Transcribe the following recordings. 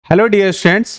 Hello dear students,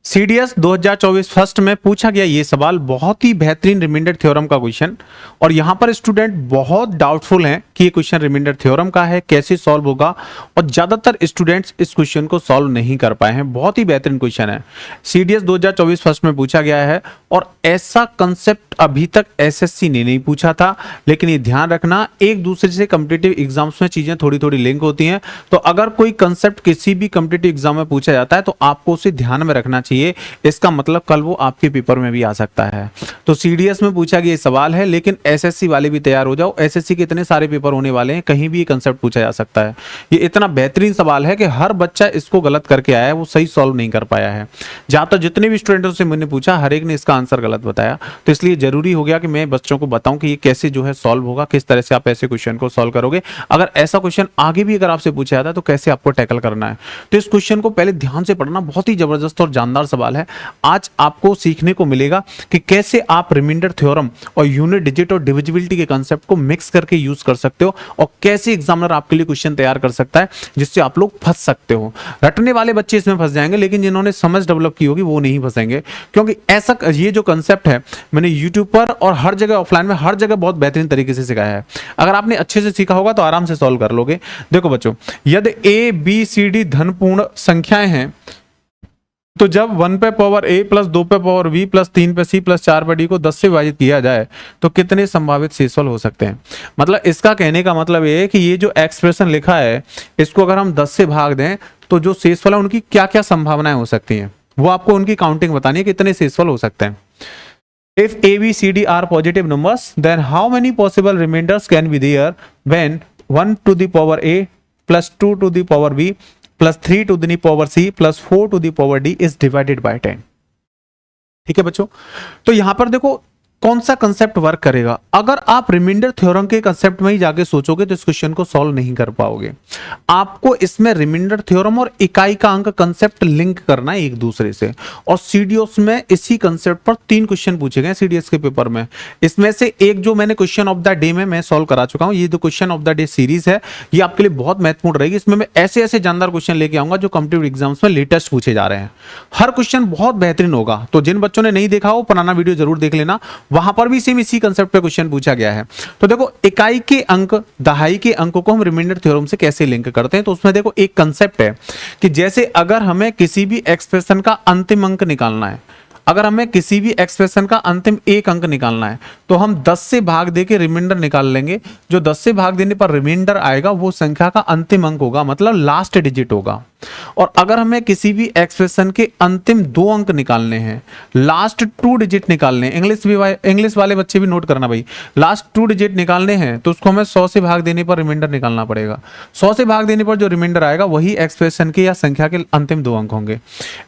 CDS 2024 first में पूछा गया ये सवाल बहुत ही बेहतरीन रिमाइंडर थ्योरम का क्वेश्चन। और यहाँ पर स्टूडेंट बहुत डाउटफुल हैं कि ये क्वेश्चन रिमाइंडर थ्योरम का है, कैसे सॉल्व होगा, और ज़्यादातर स्टूडेंट्स इस क्वेश्चन को सॉल्व नहीं कर पाए हैं। बहुत ही बेहतरीन क्वेश्चन है, सीडीएस 2024 फर्स्ट में पूछा गया है और ऐसा कंसेप्ट अभी तक एसएससी ने नहीं पूछा था। लेकिन ये ध्यान रखना, एक दूसरे से कॉम्पिटिटिव एग्जाम्स में चीज़ें थोड़ी थोड़ी लिंक होती हैं। तो अगर कोई कंसेप्ट किसी भी कॉम्पिटिटिव एग्जाम में पूछा जाता है तो आपको उसे ध्यान में रखना चाहिए। इसका मतलब कल वो आपके पेपर में भी आ सकता है। तो सीडीएस में पूछा गया सवाल है, लेकिन एसएससी वाले भी तैयार हो जाओ। एसएससी के इतने सारे पेपर होने वाले हैं, कहीं भी ये कंसेप्ट पूछा जा सकता है। ये इतना बेहतरीन सवाल है कि हर बच्चा इसको गलत करके आया है, वो सही सॉल्व नहीं कर पाया है। जहां तक जितने भी स्टूडेंटों से मैंने पूछा, हर एक ने इसका आंसर गलत बताया। तो इसलिए जरूरी हो गया कि मैं बच्चों को बताऊं कि ये कैसे जो है सॉल्व होगा, किस तरह से आप ऐसे क्वेश्चन को सॉल्व करोगे। अगर ऐसा क्वेश्चन आगे भी अगर आपसे पूछा जाता है तो कैसे आपको टैकल करना है। तो इस क्वेश्चन को पहले ध्यान से पढ़ना, बहुत ही जबरदस्त और जानदार सवाल है। आज आपको सीखने को मिलेगा कि कैसे आप रिमाइंडर थ्योरम और यूनिट डिजिट और डिविजिबिलिटी के कांसेप्ट को मिक्स करके यूज कर सकते हो, और कैसे एग्जामिनर आपके लिए क्वेश्चन तैयार कर सकता है जिससे आप लोग फंस सकते हो। रटने वाले बच्चे इसमें फंस जाएंगे, लेकिन जिन्होंने समझ डेवलप की होगी वो नहीं फंसेंगे। क्योंकि ऐसा ये जो कंसेप्ट है मैंने यूट्यूब पर और हर जगह ऑफलाइन में हर जगह बहुत बेहतरीन तरीके से सिखाया है। अगर आपने अच्छे से सीखा होगा तो आराम से सॉल्व कर लोगे। देखो बच्चों, यदि ए बी सी डी धनपूर्ण संख्याएं हैं तो जब 1 पे पावर a प्लस 2 पे पावर b प्लस 3 पे c प्लस 4 पे d को 10 से विभाजित किया जाए तो कितने संभावित शेषफल हो सकते हैं। मतलब इसका कहने का मतलब ये है कि ये जो एक्सप्रेशन लिखा है इसको अगर हम 10 से भाग दें तो जो शेषफल है उनकी क्या क्या संभावनाएं हो सकती हैं, वो आपको उनकी काउंटिंग बतानी है, कितने शेषफल हो सकते हैं। If a, b, c, d are positive numbers, then how many possible remainders can be there when 1 to the power a plus 2 to the power b plus 3 to the power c plus 4 to the power d is divided by 10। ठीक है बच्चों, तो यहां पर देखो कौन सा concept work करेगा। अगर आप रिमाइंडर थ्योरम के कंसेप्ट में ही जाके सोचोगे तो इस क्वेश्चन को सॉल्व नहीं कर पाओगे। आपको इसमें रिमाइंडर थ्योरम और इकाई का अंक कंसेप्ट लिंक करना है एक दूसरे से। और सीडीएस में इसी कंसेप्ट पर 3 क्वेश्चन पूछे गए सीडीएस के पेपर में। इसमें से एक जो मैंने क्वेश्चन ऑफ द डे में मैं सॉल्व करा चुका हूं, ये जो question of the day series है ये आपके लिए बहुत महत्वपूर्ण रहेगी। इसमें मैं ऐसे ऐसे जानदार क्वेश्चन लेके आऊंगा जो कॉम्पिटिटिव एग्जाम्स में लेटेस्ट पूछे जा रहे हैं। हर क्वेश्चन बहुत बेहतरीन होगा। तो जिन बच्चों ने नहीं देखा हो पुराना वीडियो जरूर देख लेना, वहां पर भी सेम इसी कंसेप्ट पे क्वेश्चन पूछा गया है। तो देखो, इकाई के अंक दहाई के अंकों को हम रिमाइंडर थ्योरम से कैसे लिंक करते हैं। तो उसमें देखो एक कंसेप्ट है कि जैसे अगर हमें किसी भी एक्सप्रेशन का अंतिम अंक निकालना है, अगर हमें किसी भी एक्सप्रेशन का अंतिम एक अंक निकालना है तो हम 10 से भाग देके रिमाइंडर निकाल लेंगे। जो 10 से भाग देने पर रिमाइंडर आएगा वो संख्या का अंतिम अंक होगा, मतलब लास्ट डिजिट होगा। और अगर हमें किसी भी एक्सप्रेशन के अंतिम 2 अंक निकालने हैं, लास्ट 2 डिजिट निकालने हैं, इंग्लिश वाले बच्चे भी नोट करना भाई, लास्ट 2 डिजिट निकालने हैं तो उसको हमें 100 से भाग देने पर रिमाइंडर निकालना पड़ेगा। 100 से भाग देने पर जो रिमाइंडर आएगा वही एक्सप्रेशन के या संख्या के अंतिम 2 अंक होंगे।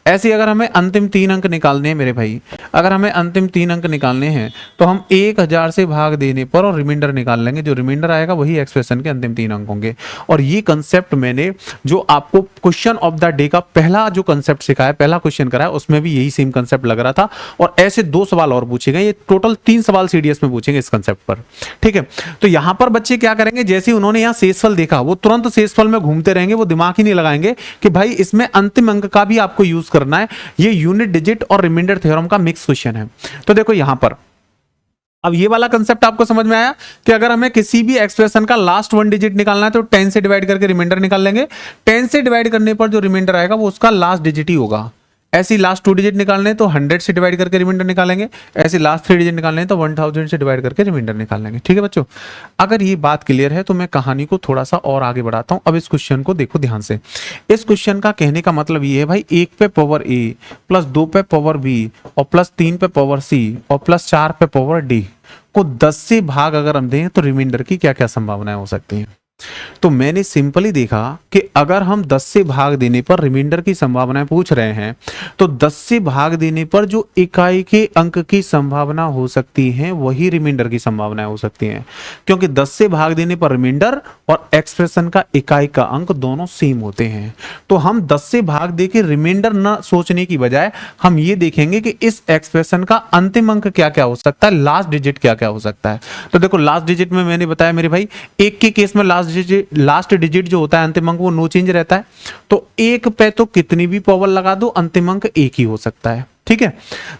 ऐसे अगर हमें अंतिम 3 अंक निकालने हैं मेरे भाई, अगर हमें अंतिम 3 अंक निकालने हैं तो हम 1000 से भाग देने पर और रिमाइंडर निकाल लेंगे। जो रिमाइंडर आएगा वही एक्सप्रेशन के अंतिम 3 अंक होंगे। और ये कंसेप्ट मैंने जो आपको क्वेश्चन ऑफ द डे का पहला जो कंसेप्ट सिखाया, पहला क्वेश्चन कराया, उसमें भी यही सेम कंसेप्ट लग रहा था। और ऐसे 2 सवाल और पूछे गए, ये टोटल 3 सवाल सीडीएस में पूछेंगे इस कंसेप्ट पर। ठीक है, तो यहां पर बच्चे क्या करेंगे, जैसे ही उन्होंने यहां शेषफल देखा वो तुरंत शेषफल में घूमते रहेंगे, वो दिमाग ही नहीं लगाएंगे कि भाई इसमें अंतिम अंक का भी आपको यूज करना है। ये यूनिट डिजिट और रिमाइंडर थ्योरम का मिक्स क्वेश्चन है। तो देखो यहां पर अब ये वाला कंसेप्ट आपको समझ में आया कि अगर हमें किसी भी एक्सप्रेशन का लास्ट 1 डिजिट निकालना है तो 10 से डिवाइड करके रिमाइंडर निकाल लेंगे। 10 से डिवाइड करने पर जो रिमाइंडर आएगा वो उसका लास्ट डिजिट ही होगा। ऐसी लास्ट 2 डिजिट निकालने तो 100 से डिवाइड करके रिमाइंडर निकालेंगे। ऐसे लास्ट 3 डिजिट निकालने तो 1000 से डिवाइड करके रिमाइंडर निकाल लेंगे। ठीक है बच्चों, अगर ये बात क्लियर है तो मैं कहानी को थोड़ा सा और आगे बढ़ाता हूं। अब इस क्वेश्चन को देखो ध्यान से। इस क्वेश्चन का कहने का मतलब ये है भाई, 1 पे पावर a प्लस 2 पे पावर b और प्लस 3 पे पावर c और प्लस 4 पे पावर d को 10 से भाग अगर हम दें तो रिमाइंडर की क्या क्या संभावनाएं हो सकती हैं। तो मैंने सिंपली देखा कि अगर हम 10 से भाग देने पर रिमाइंडर की संभावनाएं पूछ रहे हैं तो 10 से भाग देने पर जो इकाई के अंक की संभावना हो सकती है वही रिमाइंडर की संभावनाएं हो सकती हैं। क्योंकि 10 से भाग देने पर रिमाइंडर और एक्सप्रेशन का इकाई का अंक दोनों सेम होते हैं। तो हम 10 से भाग देके रिमाइंडर न सोचने की बजाय हम ये देखेंगे कि इस एक्सप्रेशन का अंतिम अंक क्या क्या हो सकता है, लास्ट डिजिट क्या क्या हो सकता है। तो देखो लास्ट डिजिट में मैंने बताया मेरे भाई, 1 के केस में लास्ट लास्ट डिजिट जो होता है अंतिम अंक वो नो चेंज रहता है। तो एक पे तो कितनी भी पावर लगा दो अंतिम अंक एक ही हो सकता है, ठीक है।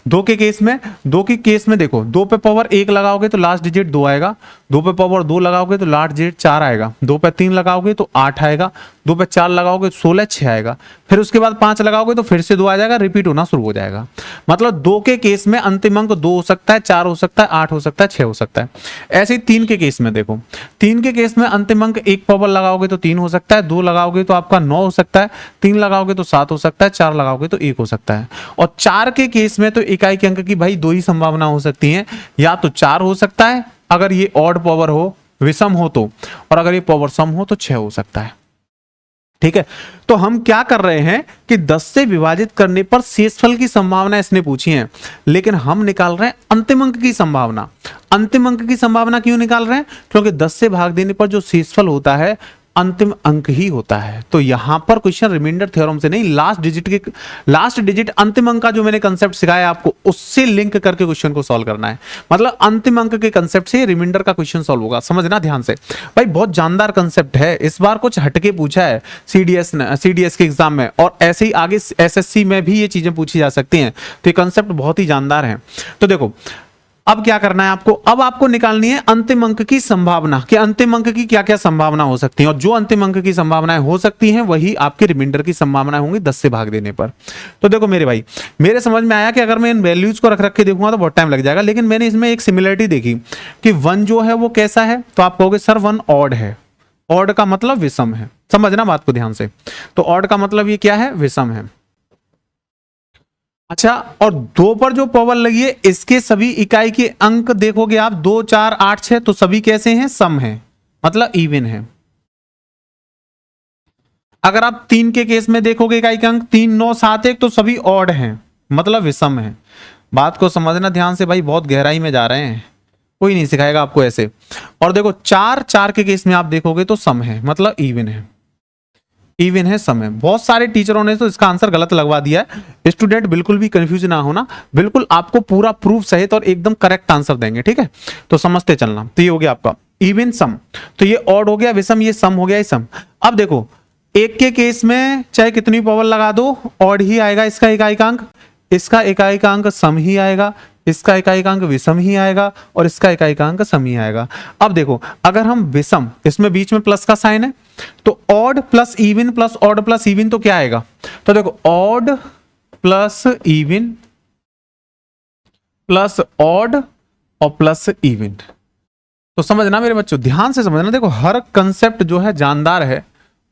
दो के केस में देखो, दो पे पावर एक लगाओगे तो लास्ट डिजिट 2 आएगा, दो पे पावर 2 लगाओगे तो लास्ट डिजिट 4 आएगा, दो पे 3 लगाओगे तो 8 आएगा, दो पे 4 लगाओगे तो 16 6 आएगा, फिर उसके बाद 5 लगाओगे तो फिर से 2 आ जाएगा, रिपीट होना शुरू हो जाएगा। मतलब 2 के केस में अंतिम अंक 2 हो सकता है, 4 हो सकता है, 8 हो सकता है, 6 हो सकता है। ऐसे ही 3 के केस में देखो, 3 के केस में अंतिम अंक एक पावर लगाओगे तो 3 हो सकता है, 2 लगाओगे तो आपका 9 हो सकता है, 3 लगाओगे तो 7 हो सकता है, 4 लगाओगे तो 1 हो सकता है। और 4 के केस में तो इकाई के अंक की भाई 2 ही संभावना हो सकती है, या तो 4 हो सकता है अगर ये ऑड पावर हो, विषम हो तो, और अगर ये पावर सम हो तो 6 हो सकता है, ठीक है। तो हम क्या कर रहे हैं कि 10 से विभाजित करने पर शेषफल की संभावना इसने पूछी है, लेकिन हम निकाल रहे हैं अंतिम अंक की संभावना। अंतिम अंक की संभावना क्यों निकाल रहे हैं? क्योंकि 10 से भाग देने पर जो शेषफल होता है अंतिम अंक ही होता है। तो यहां पर क्वेश्चन रिमाइंडर थ्योरम से नहीं, लास्ट डिजिट अंतिम अंक का जो मैंने कंसेप्ट सिखाया आपको उससे लिंक करके क्वेश्चन को सॉल्व करना है। मतलब अंतिम अंक के कंसेप्ट से रिमाइंडर का क्वेश्चन सॉल्व होगा, समझना ध्यान से भाई, बहुत जानदार कंसेप्ट है। इस बार कुछ हटके पूछा है सीडीएस के एग्जाम में, और ऐसे ही आगे एसएससी में भी ये चीजें पूछी जा सकती हैं। तो ये कंसेप्ट बहुत ही जानदार है। तो देखो अब क्या करना है आपको, अब आपको निकालनी है अंतिम अंक की संभावना कि अंतिम अंक की क्या क्या संभावना हो सकती है, और जो अंतिम अंक की संभावनाएं हो सकती हैं वही आपके रिमाइंडर की संभावनाएं होंगी 10 से भाग देने पर। तो देखो मेरे भाई, मेरे समझ में आया कि अगर मैं इन वैल्यूज को रख के देखूंगा तो बहुत टाइम लग जाएगा, लेकिन मैंने इसमें एक सिमिलरिटी देखी कि 1 जो है वो कैसा है, तो आप कहोगे सर 1 ऑड है। ऑड का मतलब विषम है, समझना बात को ध्यान से। तो ऑड का मतलब ये क्या है, विषम है। अच्छा, और 2 पर जो पावर लगी है इसके सभी इकाई के अंक देखोगे आप 2 4 8 6, तो सभी कैसे हैं, सम है, मतलब इवन है। अगर आप 3 के केस में देखोगे इकाई के अंक 3 9 7 1, तो सभी ऑड हैं, मतलब विषम है। बात को समझना ध्यान से भाई, बहुत गहराई में जा रहे हैं, कोई नहीं सिखाएगा आपको ऐसे। और देखो 4 4 के केस में आप देखोगे तो सम है, मतलब इवन है, इवन है, सम है। बहुत सारे टीचरों ने तो इसका आंसर गलत लगवा दिया है। स्टूडेंट बिल्कुल भी कंफ्यूज ना होना, बिल्कुल आपको पूरा प्रूफ सहित और एकदम करेक्ट आंसर देंगे, ठीक है। तो समझते चलना। तो ये हो गया आपका इवन सम, तो ये ऑड हो गया, विषम ये सम हो गया, ये सम। अब देखो एक के केस में चाहे कितनी पावर लगा दो ऑड ही आएगा, इसका इकाई इसका इकाई सम ही आएगा, इसका इकाई विषम ही आएगा, और इसका इकाई सम ही आएगा। अब देखो अगर हम विषम, इसमें बीच में प्लस का साइन है, तो odd plus even plus odd plus even तो क्या आएगा, तो देखो odd plus even plus odd और प्लस इवन। तो समझना मेरे बच्चों, ध्यान से समझना। देखो हर कंसेप्ट जो है जानदार है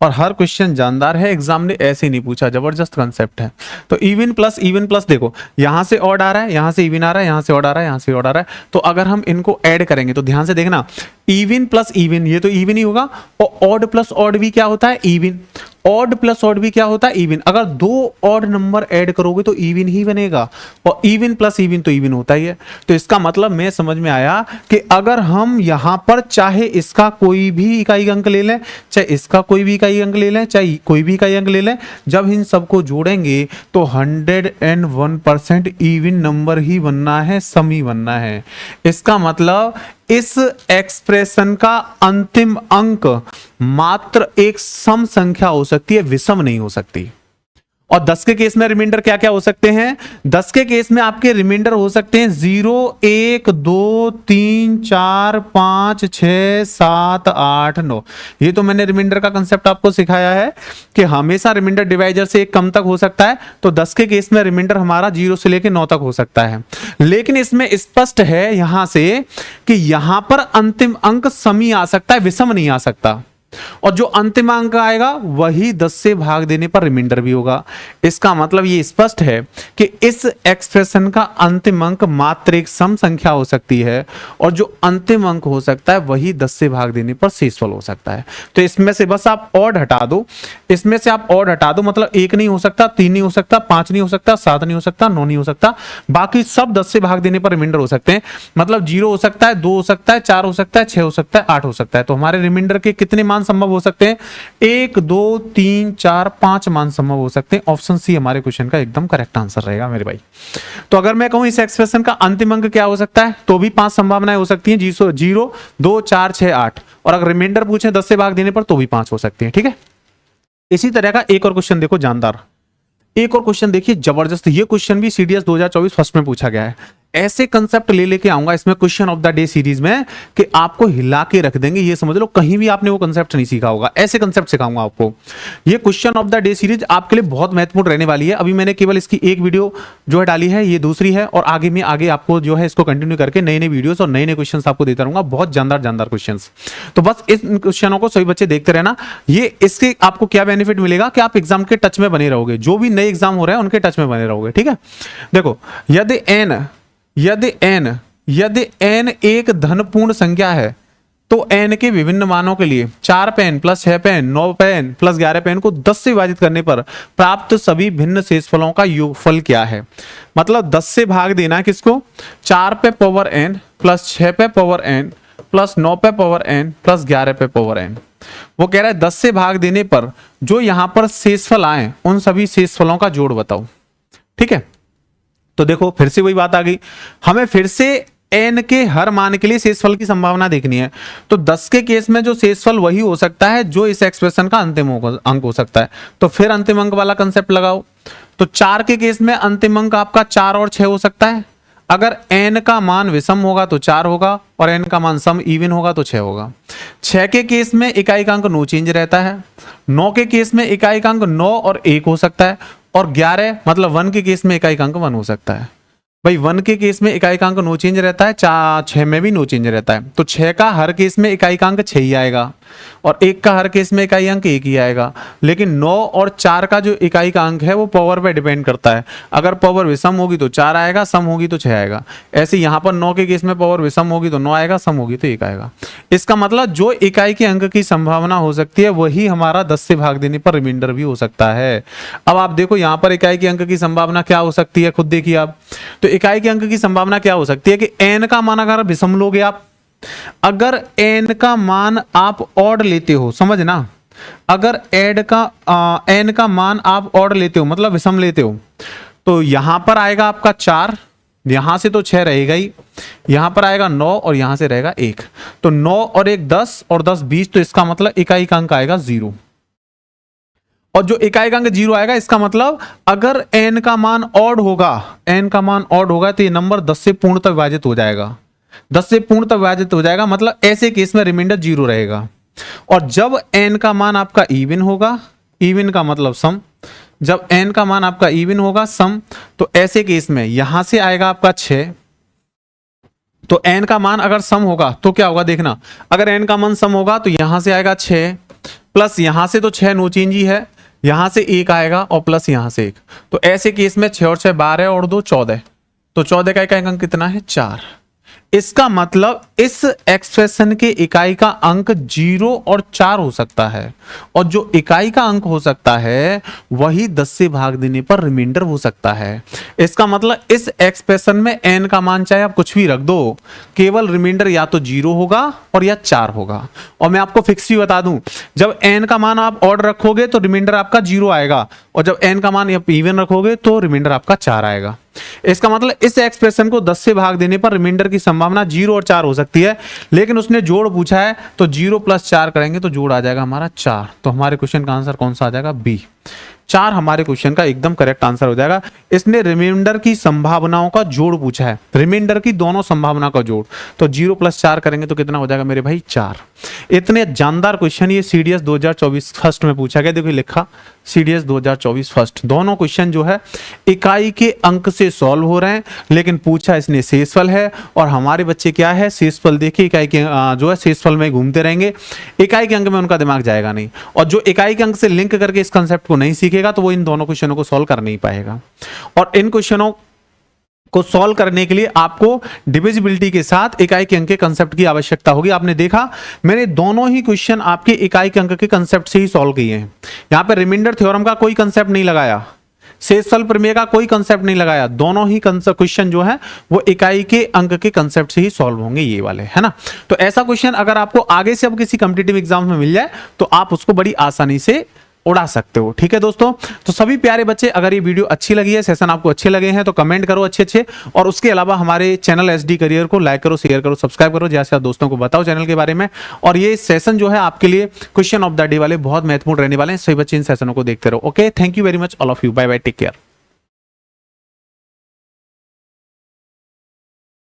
और हर क्वेश्चन जानदार है, एग्जाम ने ऐसे नहीं पूछा, जबरदस्त कंसेप्ट है। तो इवन प्लस देखो यहां से ऑड आ रहा है, यहां से इवन आ रहा है, यहां से ऑड आ रहा है, यहां से ऑड आ रहा है। तो अगर हम इनको ऐड करेंगे तो ध्यान से देखना, इवन प्लस इवन ये तो इवन ही होगा, और ऑड प्लस ऑड भी क्या होता है, इवन। ऑड प्लस ऑड भी क्या होता है, इवन। अगर 2 ऑड नंबर ऐड करोगे तो इवन ही बनेगा, और इवन प्लस इवन तो इवन होता ही है। तो इसका मतलब मैं समझ में आया कि अगर हम यहां पर चाहे इसका कोई भी इकाई अंक ले लें, चाहे इसका कोई भी इकाई अंक ले लें, चाहे कोई भी इकाई अंक ले लें, जब इन सबको जोड़ेंगे तो 101% इवन नंबर ही बनना है, सम ही बनना है। इसका मतलब इस एक्सप्रेशन का अंतिम अंक मात्र एक सम संख्या हो सकती है, विषम नहीं हो सकती। और 10 के केस में रिमाइंडर क्या क्या हो सकते हैं, 10 के केस में आपके रिमाइंडर हो सकते हैं 0 1 2 3 4 5 6 7 8 9। ये तो मैंने रिमाइंडर का कंसेप्ट आपको सिखाया है कि हमेशा रिमाइंडर डिवाइजर से एक कम तक हो सकता है। तो 10 के केस में रिमाइंडर हमारा 0 से लेकर 9 तक हो सकता है, लेकिन इसमें स्पष्ट है यहां से कि यहां पर अंतिम अंक सम ही आ सकता है, विषम नहीं आ सकता। और जो अंतिम अंक आएगा वही 10 से भाग देने पर रिमाइंडर भी होगा। इसका मतलब ये स्पष्ट है कि इस एक्सप्रेशन का अंतिम अंक मात्र एक सम संख्या हो सकती है, और जो अंतिम अंक हो सकता है वही 10 से भाग देने पर शेषफल हो सकता है। तो इसमें से बस आप ऑड हटा दो, इसमें से आप ऑड हटा दो, मतलब 1 नहीं हो सकता, 3 नहीं हो सकता, 5 नहीं हो सकता, 7 नहीं हो सकता, 9 नहीं हो सकता, बाकी सब 10 से भाग देने पर रिमाइंडर हो सकते हैं। मतलब 0 हो सकता है, 2 हो सकता है, 4 हो सकता है, 6 हो सकता है, 8 हो सकता है। तो हमारे रिमाइंडर के कितने मान मान संभव हो सकते हैं? 1 2 3 4 5 मान संभव हो सकते हैं। ऑप्शन सी हमारे क्वेश्चन का एकदम करेक्ट आंसर रहेगा मेरे भाई। तो अगर मैं कहूं इस एक्सप्रेशन का अंतिम अंक क्या हो सकता है, तो भी 5 संभावनाएं हो सकती हैं, 0 2 4 6 8, और अगर रिमाइंडर पूछे 10 से भाग देने पर तो भी 5 हो सकती है। ठीक है, इसी तरह का एक और क्वेश्चन देखो जानदार, एक और क्वेश्चन देखिए जबरदस्त। ये क्वेश्चन भी सीडीएस 2024 फर्स्ट में पूछा गया है। ऐसे कंसेप्ट ले लेके आऊंगा इसमें question of the day series में कि आपको हिला के रख देंगे, ये समझ लो कहीं भी आपने वो कंसेप्ट नहीं सीखा होगा, ऐसे कंसेप्ट सिखाऊंगा आपको। ये question of the day series आपके लिए बहुत महत्वपूर्ण रहने वाली है। अभी मैंने केवल इसकी एक वीडियो जो है डाली है, ये दूसरी है, और आगे में आगे आपको जो है इसको कंटिन्यू करके नए नए वीडियोस और नए नए क्वेश्चन आपको देता रहूंगा, बहुत जानदार जानदार क्वेश्चन। तो बस इस क्वेश्चनों को सभी बच्चे देखते रहना। ये इससे आपको क्या बेनिफिट मिलेगा कि आप एग्जाम के टच में बने रहोगे, जो भी नए एग्जाम हो रहे हैं उनके टच में बने रहोगे। ठीक है, देखो यदि n एक धनपूर्ण संख्या है तो n के विभिन्न मानों के लिए 4 pen plus 6 pen 9 pen plus 11 pen को 10 से विभाजित करने पर प्राप्त सभी भिन्न शेषफलों का योगफल क्या है। मतलब 10 से भाग देना है किसको, 4 पे पावर n प्लस 6 पे पावर n प्लस 9 पे पावर n प्लस 11 पे पावर n। वो कह रहा है 10 से भाग देने पर जो यहां पर शेषफल आए उन सभी शेषफलों का जोड़ बताओ। ठीक है, तो देखो फिर से वही बात आ गई, हमें फिर से n के हर मान के लिए शेषफल की संभावना देखनी है। तो 10 के केस में जो शेषफल वही हो सकता है जो इस एक्सप्रेशन का अंतिम अंक हो सकता है, तो फिर अंतिम अंक वाला कंसेप्ट लगाओ। तो 4 के केस में अंतिम अंक आपका 4 और 6 हो सकता है। अगर n का मान विषम होगा तो 4 होगा, और n का मान सम इवन होगा तो 6 होगा। 6 के केस में इकाई का अंक नो चेंज रहता है। 9 के केस में इकाई का अंक 9 और 1 हो सकता है, और 11 मतलब 1 के केस में इकाई का अंक 1 हो सकता है। भाई 1 के केस में इकाई का अंक नो चेंज रहता है, 6 में भी नो चेंज रहता है। तो 6 का हर केस में इकाई का अंक 6 ही आएगा, और 1 का हर केस में इकाई अंक 1 ही आएगा। लेकिन 9 और 4 का जो इकाई का अंक है वो पावर पे डिपेंड करता है। अगर पावर विषम होगी तो 4 आएगा, सम होगी तो 6 आएगा। ऐसे यहाँ पर 9 के केस में पावर विषम होगी तो 9 आएगा, सम होगी तो 1 आएगा। इसका मतलब जो इकाई के अंक की संभावना हो सकती है वही हमारा 10 से भाग देने पर रिमाइंडर भी हो सकता है। अब आप देखो यहाँ पर इकाई के अंक की संभावना क्या हो सकती है, खुद देखिए आप। तो इकाई के अंक की संभावना क्या हो सकती है कि n का मान अगर विषम लोगे आप, अगर n का मान आप ऑड लेते हो, समझना, अगर n का मान आप ऑड लेते हो मतलब विषम लेते हो, तो यहां पर आएगा आपका 4, यहां से तो 6 रहेगा ही, यहां पर आएगा 9 और यहां से रहेगा 1। तो 9 और 1 10 और 10 20, तो इसका मतलब इकाई का अंक आएगा 0। और जो इकाई का अंक 0 आएगा इसका मतलब अगर n का मान ऑड होगा, n का मान ऑड होगा तो ये नंबर 10 से पूर्णतः विभाजित हो जाएगा। 10 से पूर्णतः विभाजित हो जाएगा मतलब ऐसे केस में रिमाइंडर 0 रहेगा। और जब n का मान आपका इवन होगा, इवन का मतलब सम, जब n का मान आपका इवन होगा सम, तो ऐसे केस में यहां से आएगा आपका 6। तो n का मान अगर सम होगा तो क्या होगा देखना, अगर n का मान सम होगा तो यहां से आएगा 6 प्लस यहां से तो 6 नो चेंज ही है, यहां से 1 आएगा और प्लस यहां से 1। तो ऐसे केस में 6 और 6 12 और 2 14, तो 14 का इकाई अंक कितना है 4। इसका मतलब इस एक्सप्रेशन के इकाई का अंक 0 और 4 हो सकता है, और जो इकाई का अंक हो सकता है वही 10 से भाग देने पर रिमाइंडर हो सकता है। इसका मतलब इस एक्सप्रेशन में n का मान चाहे आप कुछ भी रख दो, केवल रिमाइंडर या तो 0 होगा और या 4 होगा। और मैं आपको फिक्स ही बता दूं, जब n का मान आप ऑड रखोगे तो रिमाइंडर आपका 0 आएगा, और जब n का मान आप इवन रखोगे तो रिमाइंडर आपका 4 आएगा। इसका मतलब इस एक्सप्रेशन को 10 से भाग देने पर रिमाइंडर की संभावना 0 और 4 हो सकती है, लेकिन उसने जोड़ पूछा है तो 0 प्लस 4 करेंगे तो जोड़ आ जाएगा हमारा 4। तो हमारे क्वेश्चन का आंसर कौन सा आ जाएगा, बी। 4 हमारे क्वेश्चन का एकदम करेक्ट आंसर हो जाएगा। इसने रिमाइंडर की संभावनाओं का जोड़ पूछा है, रिमाइंडर की दोनों संभावना का जोड़, तो 0 प्लस 4 करेंगे तो कितना हो जाएगा मेरे भाई 4। इतने जानदार क्वेश्चन ये सीडीएस 2024 फर्स्ट में पूछा गया। देखो लिखा सीडीएस 2024 फर्स्ट, दोनों क्वेश्चन जो है इकाई के अंक से सॉल्व हो रहे हैं, लेकिन पूछा इसने शेषफल है, और हमारे बच्चे क्या है शेषफल देखे इकाई के जो है शेषफल में घूमते रहेंगे, इकाई के अंक में उनका दिमाग जाएगा नहीं। और जो इकाई के अंक से लिंक करके इस कंसेप्ट को नहीं सीखेगा तो वो इन दोनों क्वेश्चनों को सॉल्व कर नहीं पाएगा। और इन क्वेश्चनों को सॉल्व करने के लिए आपको डिविजिबिलिटी के साथ इकाई के अंक के कंसेप्ट की आवश्यकता होगी। आपने देखा मैंने दोनों ही क्वेश्चन आपके इकाई के अंक के कंसेप्ट से ही सॉल्व किए हैं। यहां पे रिमाइंडर थ्योरम का कोई कंसेप्ट नहीं लगाया, शेषफल प्रमेय का कोई कंसेप्ट नहीं लगाया, दोनों ही क्वेश्चन जो है वो इकाई के अंक के कंसेप्ट से ही सॉल्व होंगे, ये वाले, है ना। तो ऐसा क्वेश्चन अगर आपको आगे से अब किसी कॉम्पिटिटिव एग्जाम में मिल जाए तो आप उसको बड़ी आसानी से उड़ा सकते हो। ठीक है दोस्तों, तो सभी प्यारे बच्चे, अगर ये वीडियो अच्छी लगी है, सेशन आपको अच्छे लगे हैं तो कमेंट करो अच्छे अच्छे, और उसके अलावा हमारे चैनल एसडी करियर को लाइक करो, शेयर करो, सब्सक्राइब करो, जैसे दोस्तों को बताओ चैनल के बारे में। और ये सेशन जो है आपके लिए क्वेश्चन ऑफ द डे वाले बहुत महत्वपूर्ण रहने वाले हैं, सभी बच्चे इन सेशनों को देखते रहो। Okay, thank you very much all of you, bye bye, take care.